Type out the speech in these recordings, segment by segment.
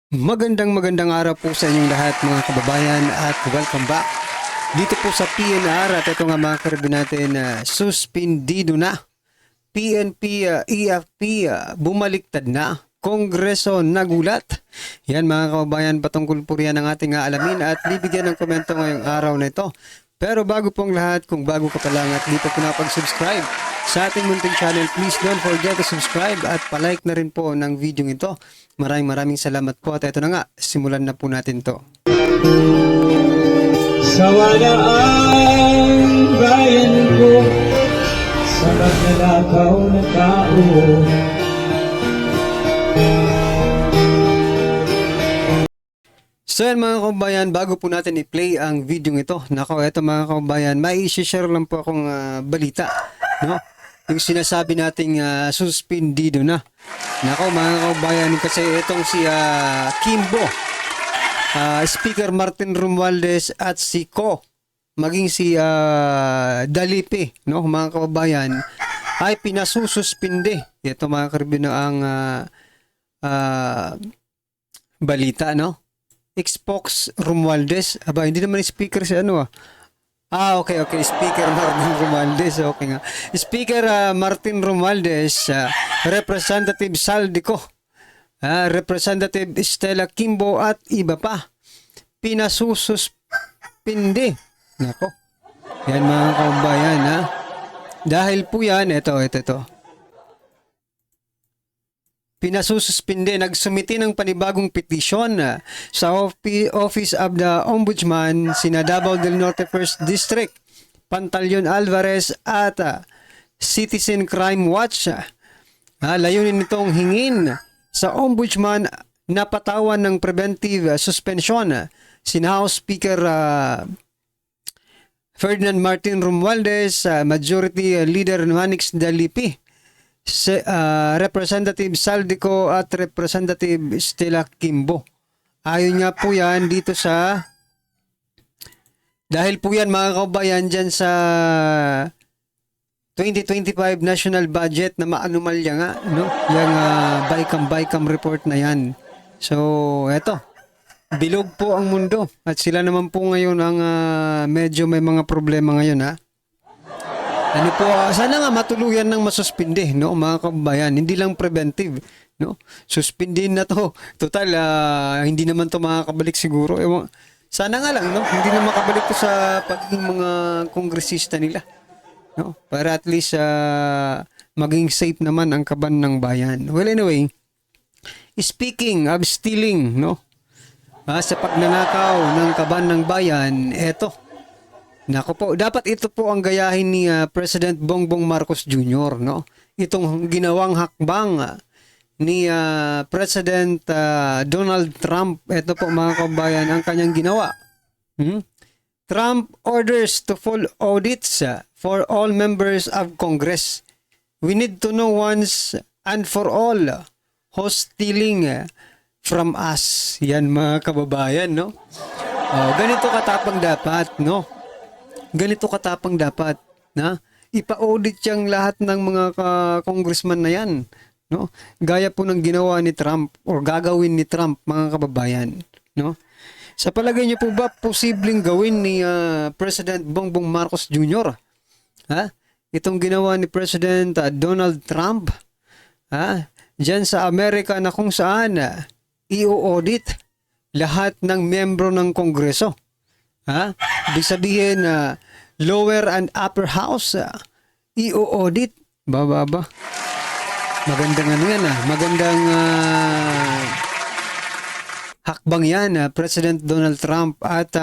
Magandang araw po sa inyong lahat mga kababayan at welcome back dito po sa PNR at ito nga mga karabin natin suspendido na PNP, EFP bumaliktad na Kongreso nagulat. Yan mga kababayan, patungkol po riyan ang ating aalamin at bibigyan ng komento ngayong araw na ito. Pero bago pong lahat, kung bago ka pa lang at di pa pinapag-subscribe sa ating munting channel, please don't forget to subscribe at palike na rin po ng video ito. Maraming salamat po at ito na nga, simulan na po natin to. Sawala ang bayan ko sa magnanakaw na tao. So yan mga kababayan, bago po natin i-play ang video ito, nako eto mga kababayan, may i-share lang po akong balita, no? Yung sinasabi nating suspendido na. Nako mga kababayan, kasi itong si Kimbo, Speaker Martin Romualdez at si Ko, maging si Dalipe, no mga kababayan, ay pinasususpinde. Ito mga karibino ang balita, no? Xbox Romualdez. Aba, hindi naman speaker si ano okay. Speaker Martin Romualdez. Okay nga. Speaker Martin Romualdez, Representative Saldico, Representative Stella Kimbo at iba pa. Pinasususpinde. Nako. Yan mga kababayan, Dahil po yan, ito. Pinasususpinde, nagsumiti ng panibagong petisyon sa Office of the Ombudsman, sina Davao del Norte 1st District, Pantaleon Alvarez at Citizen Crime Watch. Layunin nitong hingin sa Ombudsman na patawan ng preventive suspension sina House Speaker Ferdinand Martin Romualdez, Majority Leader Manix Dalipi, Representative Saldico at Representative Stella Kimbo. Ayon nga po yan dito sa, dahil po yan mga kabayan dyan sa 2025 national budget na maanumalya nga, no? Yung BICAM report na yan. So eto, bilog po ang mundo at sila naman po ngayon ang medyo may mga problema ngayon Ano po, sana nga matuluyan ng masuspinde, no, mga kababayan, hindi lang preventive, no? Suspindin na to. Total, hindi naman to makakabalik siguro. Sana nga lang, no, hindi na makabalik to sa pagiging mga kongresista nila, no? Para at least maging safe naman ang kaban ng bayan. Well, anyway, speaking of stealing, no, sa pagnanakaw ng kaban ng bayan, eto. Nako po, dapat ito po ang gayahin ni President Bongbong Marcos Jr., no? Itong ginawang hakbang ni President Donald Trump. Ito po mga kabayan ang kanyang ginawa. Trump orders to full audits for all members of Congress. We need to know once and for all who's stealing from us. Yan mga kababayan, no? Ganito katapang dapat, no? Ganito katapang dapat na ipa-audit yang lahat ng mga congressman na yan, no? Gaya po ng ginawa ni Trump or gagawin ni Trump mga kababayan, no? Sa palagay niyo po ba posibleng gawin ni President Bongbong Marcos Jr. Itong ginawa ni President Donald Trump diyan sa Amerika na kung saan i-audit lahat ng miyembro ng Kongreso? Ibig sabihin lower and upper house i-audit. Ba. Magandang ano yan magandang hakbang yan President Donald Trump at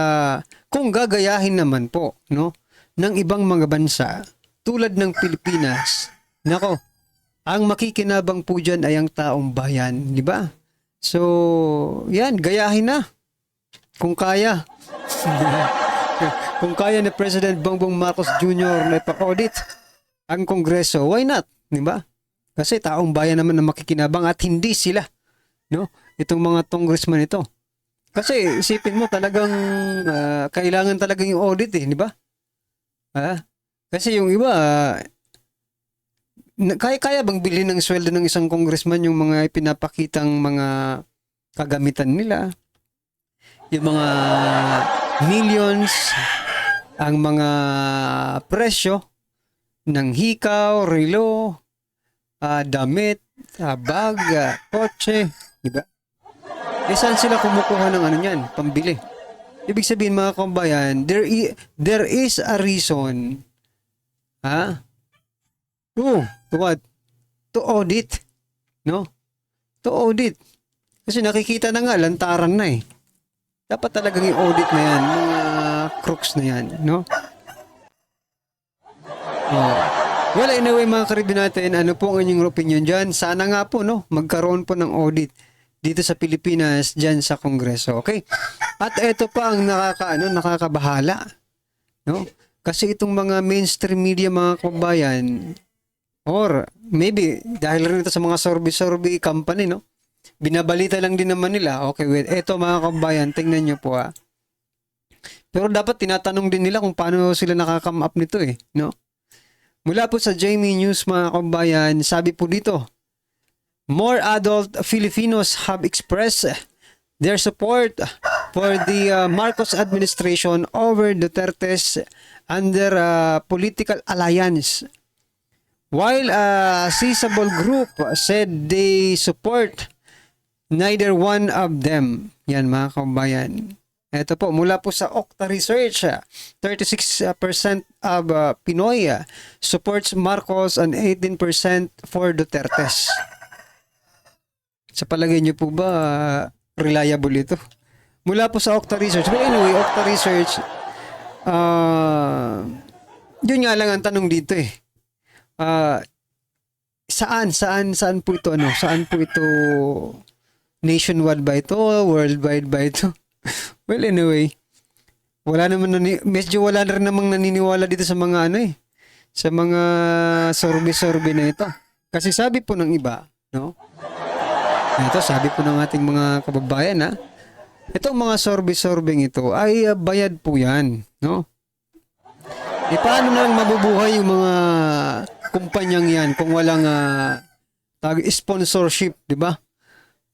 kung gagayahin naman po, no, ng ibang mga bansa tulad ng Pilipinas, nako, ang makikinabang po dyan ay ang taong bayan, di ba? So, yan, gayahin na. Kung kaya. Kung kaya ni President Bongbong Marcos Jr. na ipa-audit ang Kongreso, why not? Diba? Kasi taong bayan naman na makikinabang at hindi sila, no? Itong mga congressman ito. Kasi isipin mo talagang kailangan talaga yung audit di ba? Kasi yung iba kaya bang bilhin ng sweldo ng isang congressman yung mga ipinapakitang mga kagamitan nila, yung mga millions, ang mga presyo ng hikaw, relo, damit, bag, kotse, di ba? Saan sila kumukuha ng ano yan? Pambili. Ibig sabihin mga kabayan, there is a reason to what? To audit. No? To audit. Kasi nakikita na nga, lantaran na eh. Dapat talagang i-audit na yan, mga crooks na yan, no? Well, anyway mga karibin natin, ano po ang inyong opinion dyan? Sana nga po, no, magkaroon po ng audit dito sa Pilipinas, dyan sa Kongreso, okay? At ito pa ang nakakabahala, no? Kasi itong mga mainstream media mga kabayan, or maybe dahil rin ito sa mga survey company, no? Binabalita lang din naman nila, okay, wait, eto mga kabayan, tingnan nyo po Pero dapat tinatanong din nila kung paano sila nakaka-come up nito eh, no? Mula po sa Jamie News mga kabayan, sabi po dito, more adult Filipinos have expressed their support for the Marcos administration over Duterte's under political alliance. While a sizable group said they support neither one of them. Yan mga kabayan. Ito po, mula po sa Okta Research, 36% of Pinoy supports Marcos and 18% for Duterte's. Sa palagay niyo po ba, reliable ito? Mula po sa Okta Research. But anyway, Okta Research, yun nga lang ang tanong dito eh. Saan po ito, ano? Saan po ito nationwide ba ito? Worldwide ba ito? Well, anyway, medyo wala na rin namang naniniwala dito sa mga sa mga survey na ito. Kasi sabi po ng iba, no? Ito, sabi po ng ating mga kababayan, itong mga survey ito ay bayad po yan, no? Paano na lang mabubuhay yung mga kumpanyang yan kung walang sponsorship, di ba?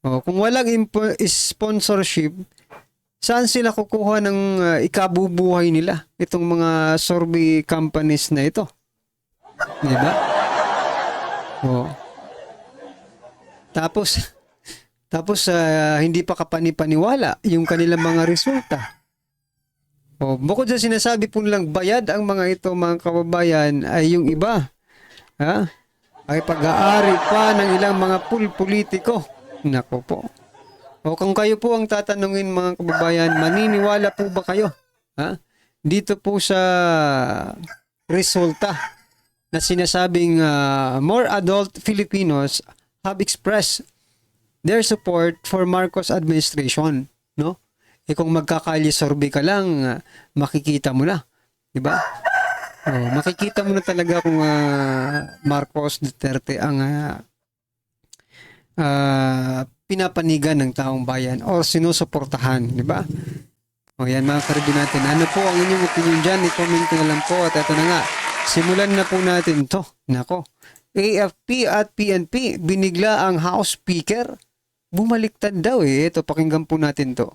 Kung walang sponsorship, saan sila kukuha ng ikabubuhay nila? Itong mga survey companies na ito. Di ba? Tapos hindi pa kapanipaniwala yung kanilang mga resulta. Bukod sa sinasabi po nilang bayad ang mga ito mga kababayan ay yung iba. Ay pag-aari pa ng ilang mga politiko. Nako po. Kung kayo po ang tatanungin mga kababayan, maniniwala po ba kayo? Dito po sa resulta na sinasabing more adult Filipinos have expressed their support for Marcos administration, no? Kung magkakalye survey ka lang, makikita mo na, di ba? Makikita mo na talaga kung Marcos Duterte ang pinapanigan ng taong bayan o sinusuportahan, di ba? Yan mga karibin natin. Ano po ang inyong opinion dyan? I-comment ko na lang po at ito na nga. Simulan na po natin to. Nako. AFP at PNP binigla ang House Speaker. Bumaliktad daw eh. Ito, pakinggan po natin to.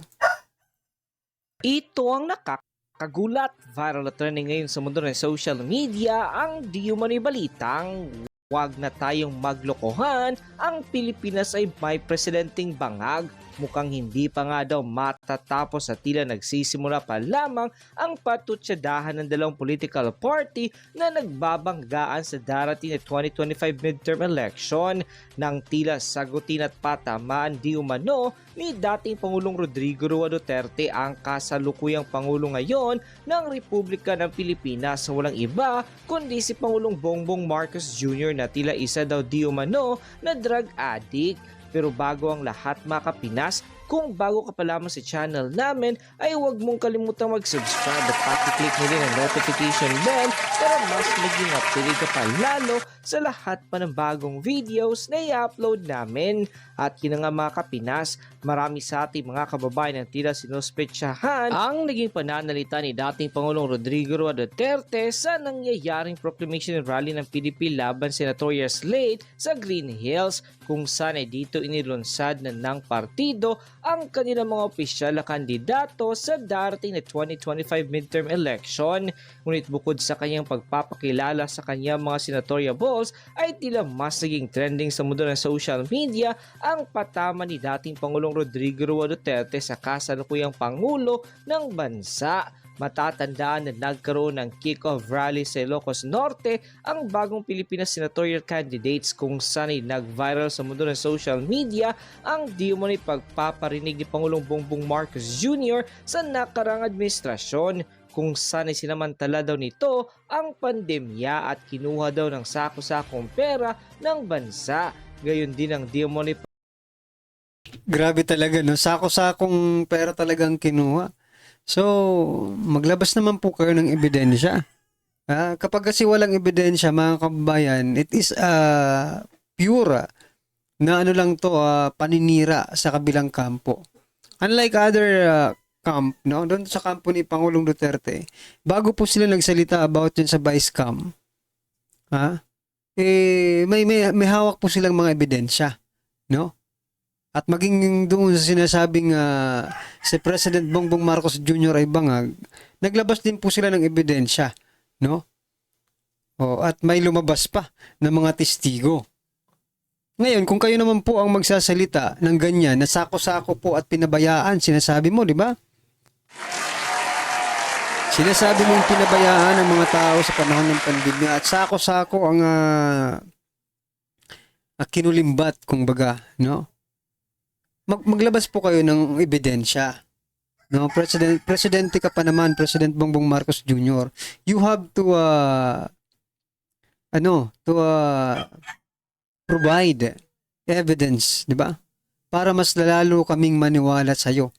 Ito ang nakakagulat. Viral na trending ngayon sa mundo ng social media ang di umano'y balitang wag na tayong maglokohan, ang Pilipinas ay may presidenteng bangag. Mukhang hindi pa nga daw matatapos at tila nagsisimula pa lamang ang patutsadahan ng dalawang political party na nagbabanggaan sa darating na 2025 midterm election nang tila sagutin at patamaan di umano ni dating Pangulong Rodrigo Roa Duterte ang kasalukuyang Pangulo ngayon ng Republika ng Pilipinas sa walang iba kundi si Pangulong Bongbong Marcos Jr. na tila isa daw di umano na drug addict. Pero bago ang lahat mga kapinas, kung bago ka pa lamang sa channel namin ay huwag mong kalimutang mag-subscribe at pati-click nyo din ang notification bell para mas maging updated ka pa lalo sa lahat pa ng bagong videos na i-upload namin. At yun nga mga kapinas, marami sa ating mga kababayan ang tila sinuspetsahan ang naging pananalita ni dating Pangulong Rodrigo Roa Duterte sa nangyayaring proclamation rally ng PDP laban Senatorial Slate sa Green Hills kung saan ay dito dito inilunsad na ng partido ang kanilang mga opisyal na kandidato sa darating na 2025 midterm election. Ngunit bukod sa kanyang pagpapakilala sa kanyang mga senatorial balls ay tila mas naging trending sa mundo ng social media ang patama ni dating Pangulong Rodrigo Roa Duterte sa kasalukuyang Pangulo ng bansa. Matatandaan na nagkaroon ng kick-off rally sa Ilocos Norte ang bagong Pilipinas senatorial candidates kung saan ay nag-viral sa mundo ng social media ang di umano'y pagpaparinig ni Pangulong Bongbong Marcos Jr. sa nakarang administrasyon kung saan ay sinamantala daw nito ang pandemya at kinuha daw ng sako-sakong pera ng bansa. Gayon din ang di umano'y Grabe talaga, no? Sako-sakong pera talagang kinuha. So, maglabas naman po kayo ng ebidensya. Kapag kasi walang ebidensya, mga kababayan, it is pure na ano lang to, paninira sa kabilang kampo. Unlike other camp, no? Doon sa kampo ni Pangulong Duterte, bago po sila nagsalita about yun sa vice camp, may hawak po silang mga ebidensya, no? At maging doon sa sinasabing si President Bongbong Marcos Jr. ay bangag, naglabas din po sila ng ebidensya, no? At may lumabas pa ng mga testigo. Ngayon, kung kayo naman po ang magsasalita ng ganyan, na sako-sako po at pinabayaan, sinasabi mo, di ba? Sinasabi mong pinabayaan ng mga tao sa panahon ng pandemya at sako-sako ang kinulimbat, kung baga, no? Maglabas po kayo ng ebidensya. No, presidente ka pa naman, President Bongbong Marcos Jr. You have to provide evidence, di ba? Para mas lalo kaming maniwala sa iyo.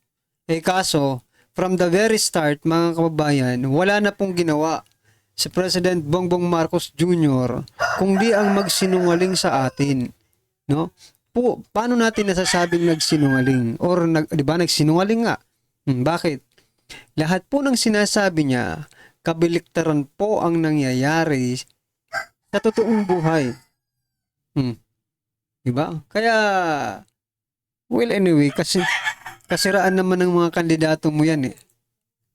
Kaso, from the very start, mga kababayan, wala na pong ginawa si President Bongbong Marcos Jr. kundi ang magsinungaling sa atin, no? Paano natin nasasabing nagsinungaling? Or, di ba, nagsinungaling nga? Bakit? Lahat po ng sinasabi niya, kabaliktaran po ang nangyayari sa totoong buhay. Di ba? Kaya, well, anyway, kasi kasiraan naman ng mga kandidato mo yan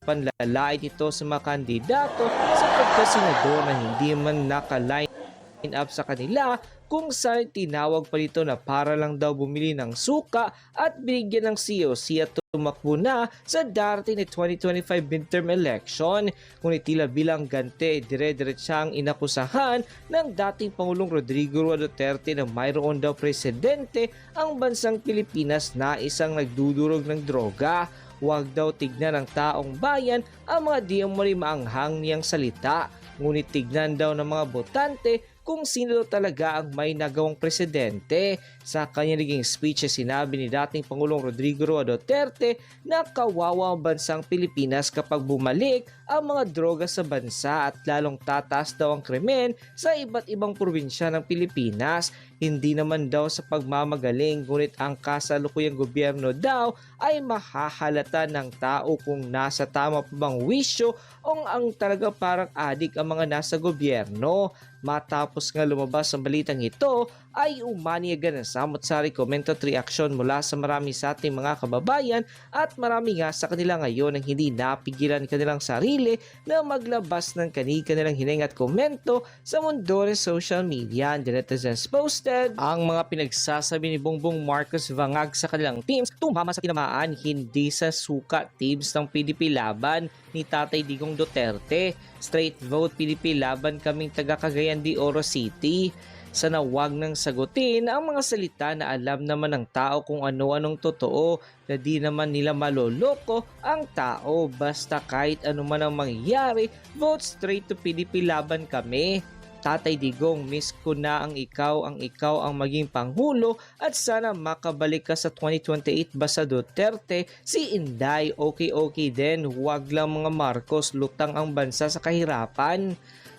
panlalait ito sa mga kandidato sa pagkasenador na hindi man nakaline up sa kanila kung saan tinawag pa nito na para lang daw bumili ng suka at binigyan ng COC at tumakbo na sa darating na 2025 midterm election. Ngunit tila bilang gante, dire-diretsang inakusahan ng dating Pangulong Rodrigo Roa Duterte na mayroon daw presidente ang bansang Pilipinas na isang nagdudurog ng droga. Huwag daw tignan ng taong bayan ang mga di umano'y maanghang niyang salita. Ngunit tignan daw ng mga botante kung sino talaga ang may nagawang presidente. Sa kanyang naging speech, sinabi ni dating Pangulong Rodrigo Roa Duterte na kawawa ang bansang Pilipinas kapag bumalik ang mga droga sa bansa at lalong tataas daw ang krimen sa iba't ibang probinsya ng Pilipinas. Hindi naman daw sa pagmamagaling, ngunit ang kasalukuyang gobyerno daw ay mahahalata ng tao kung nasa tama pa bang wisyo o ang talaga parang adik ang mga nasa gobyerno. Matapos nga lumabas ang balitang ito, ay umaniyagan ng samot-sari comment at reaksyon mula sa marami sa ating mga kababayan at marami nga sa kanila ngayon ang hindi napigilan kanilang sarili na maglabas ng kanilang hininga at komento sa mundo ng social media. And the netizens posted ang mga pinagsasabi ni Bongbong Marcos vangag sa kanilang teams tumama sa tinamaan, hindi sa suka teams ng PDP laban ni Tatay Digong Duterte. Straight vote PDP laban kaming taga Cagayan de Oro City. Sana wag nang sagutin ang mga salita na alam naman ng tao kung ano-anong totoo, na di naman nila maloloko ang tao. Basta kahit ano man ang mangyayari, vote straight to PDP laban kami. Tatay Digong, miss ko na ang ikaw ang maging Pangulo at sana makabalik ka sa 2028 basta Duterte. Si Inday, okay din, huwag lang mga Marcos, lutang ang bansa sa kahirapan.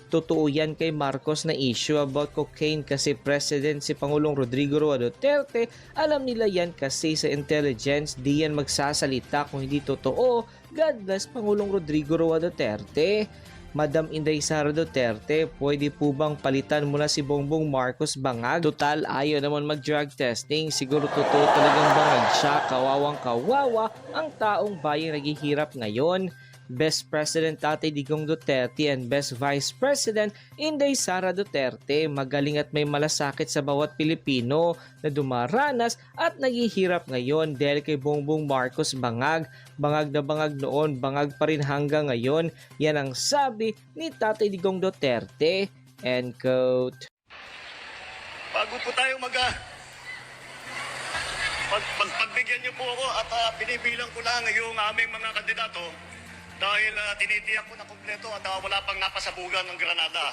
Totoo yan kay Marcos na issue about cocaine kasi president si Pangulong Rodrigo Roa Duterte. Alam nila yan kasi sa intelligence, di yan magsasalita kung hindi totoo. God bless Pangulong Rodrigo Roa Duterte. Madam Inday Sara Duterte, pwede po bang palitan mo na si Bongbong Marcos bangag? Total, ayaw naman mag-drug testing. Siguro totoo talagang bangag siya. Kawawang kawawa ang taong bayang naghihirap ngayon. Best President Tatay Digong Duterte and Best Vice President Inday Sara Duterte, magaling at may malasakit sa bawat Pilipino na dumaranas at naghihirap ngayon dahil kay Bongbong Marcos bangag. Bangag na bangag noon, bangag pa rin hanggang ngayon. Yan ang sabi ni Tatay Digong Duterte. End quote. Bago po tayo pagbigyan niyo po ako at binibilang ko lang yung aming mga kandidato dahil tinitiyak ko na kumpleto at wala pang napasabugan ng granada.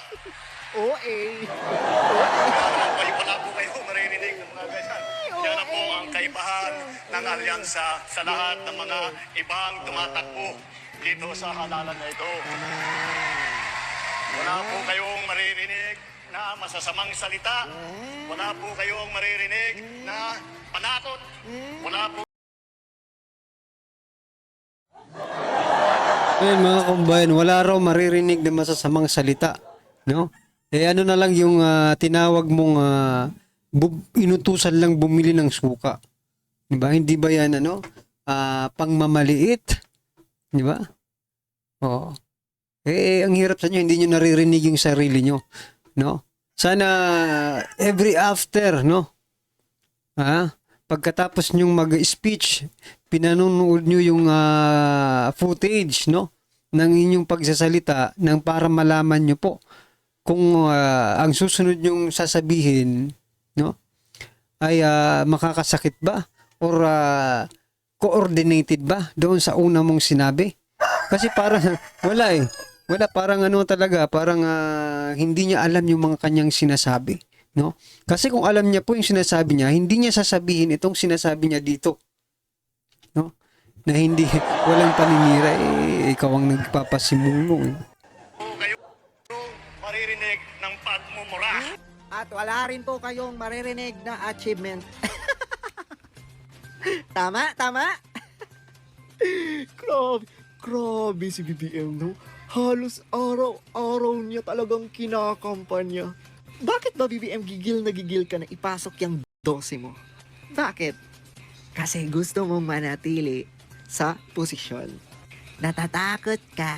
Wala po kayo maririnig ng mga ganyan. Yan na po ang kaibahan ng alyansa sa lahat ng mga ibang tumatakbo dito sa halalan na ito. Wala po kayong maririnig na masasamang salita. Wala po kayong maririnig na panakot. Wala po. Ayun mga kabayan, wala raw maririnig na masasamang salita, no? Ano na lang yung tinawag mong inutusan lang bumili ng suka. 'Di ba? Hindi ba 'yan pangmamaliit? 'Di ba? Oo. Ang hirap sa inyo, hindi niyo naririnig yung sarili niyo, no? Sana every after, no? Pagkatapos nyong mag-speech, pinanonood nyo yung footage, no, ng inyong pagsasalita nang para malaman nyo po kung ang susunod nyong sasabihin, no, ay makakasakit ba or coordinated ba doon sa una mong sinabi. Kasi parang wala, parang talaga, parang hindi niya alam yung mga kanyang sinasabi. No? Kasi kung alam niya po yung sinasabi niya, hindi niya sasabihin itong sinasabi niya dito. No? Na hindi, walang paninira, ikaw ang nagpapasimulo. Kayo maririnig ng pagmumura. At wala rin po kayong maririnig na achievement. Tama? Grabe si BBM, no? Halos araw-araw niya talagang kinakampanya. Bakit ba BBM gigil ka na ipasok yung dose mo? Bakit? Kasi gusto mong manatili sa posisyon. Natatakot ka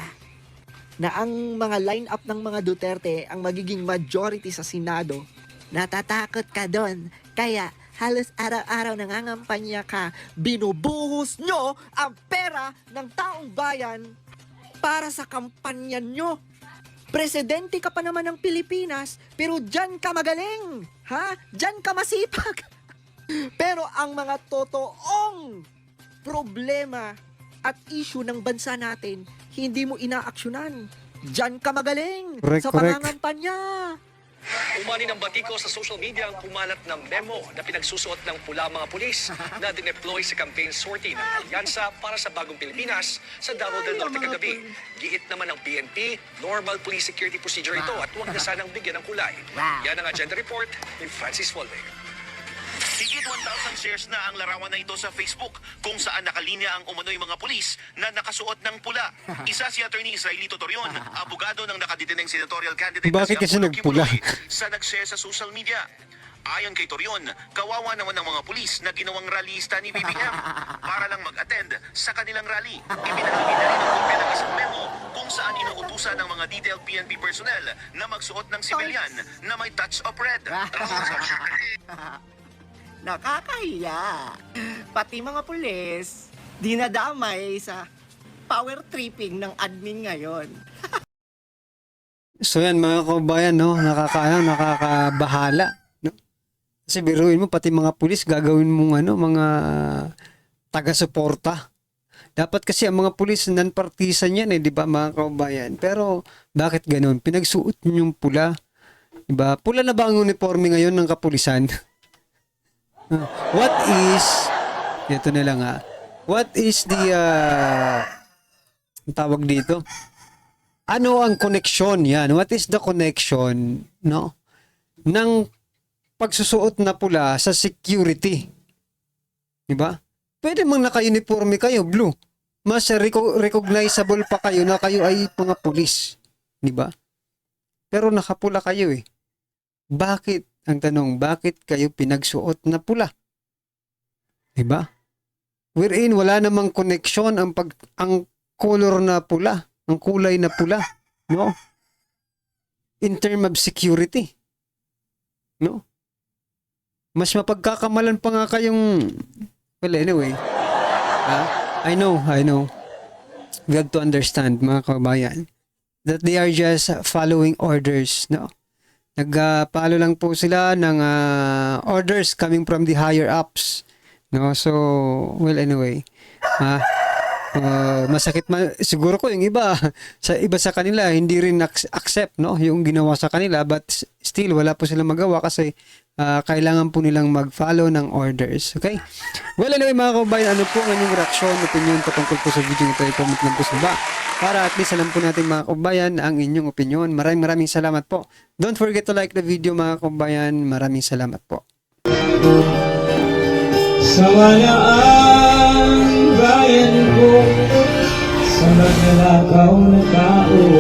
na ang mga line-up ng mga Duterte ang magiging majority sa Senado. Natatakot ka doon. Kaya halos araw-araw nangangampanya ka. Binubuhos nyo ang pera ng taong bayan para sa kampanya nyo. Presidente ka pa naman ng Pilipinas, pero dyan ka magaling. Ha? Dyan ka masipag. Pero ang mga totoong problema at issue ng bansa natin, hindi mo inaaksyonan. Dyan ka magaling sa pangangampanya. Umani ng batiko sa social media ang pumalat ng memo na pinagsusuot ng pula mga pulis na dineploy sa campaign sortie ng Alyansa para sa Bagong Pilipinas sa Davao del Norte kagabi. Giit naman ng PNP, normal police security procedure ito at huwag na sanang bigyan ng kulay. Yan ang agenda report ni Francis Folve. Higit 1,000 shares na ang larawan na ito sa Facebook kung saan nakalinya ang umano'y mga pulis na nakasuot ng pula. Isa si Attorney Israelito Torion, abogado ng nakadideneng senatorial candidate Bakit kasi nagpula? sa nag-share sa social media. Ayon kay Torion, kawawa naman ang mga pulis na ginawang rallyista ni BBM para lang mag-attend sa kanilang rally. Ibinahagi na rin ng kopya ng isang memo kung saan inuutusan ng mga detailed PNP personnel na magsuot ng civilian na may touch of red. Nakakahiya. Pati mga pulis, dinadamay sa power tripping ng admin ngayon. So yan mga kabayan, no, nakakabahala, no? Kasi biruin mo pati mga pulis gagawin mong mga taga-suporta. Dapat kasi ang mga pulis non-partisan yan di ba mga kabayan? Pero bakit ganoon? Pinagsuot niyo yung pula. Di ba? Pula na ba ang uniforme ngayon ng kapulisan? Ito na lang what is the tawag dito? Ano ang connection yan? What is the connection, no, ng pagsusuot na pula sa security? Diba? Pwede mang naka-uniforme kayo, blue. Mas recognizable pa kayo na kayo ay mga pulis. di ba? Pero nakapula kayo eh. Bakit? Ang tanong, bakit kayo pinagsuot na pula? Di ba? Wherein wala namang connection ang color na pula, ang kulay na pula, no? In term of security. No? Mas mapagkakamalan pa nga kayong, well, anyway. I know. We have to understand, mga kabayan, that they are just following orders, no? Nagpalo lang po sila ng orders coming from the higher ups, no? So, well, anyway, masakit siguro ko yung iba sa kanila hindi rin accept, no, yung ginawa sa kanila, but still wala po silang magawa kasi kailangan po nilang mag-follow ng orders. Okay? Well, anyway, mga kabayan, ano po ang inyong reaksyon, opinion patungkol po sa video ito, i-comment lang po sa baba para at least alam po natin, mga kabayan, ang inyong opinion. Maraming salamat po. Don't forget to like the video, mga kabayan. Maraming salamat po. Sawa ang bayan ko sa magnanakaw na tao.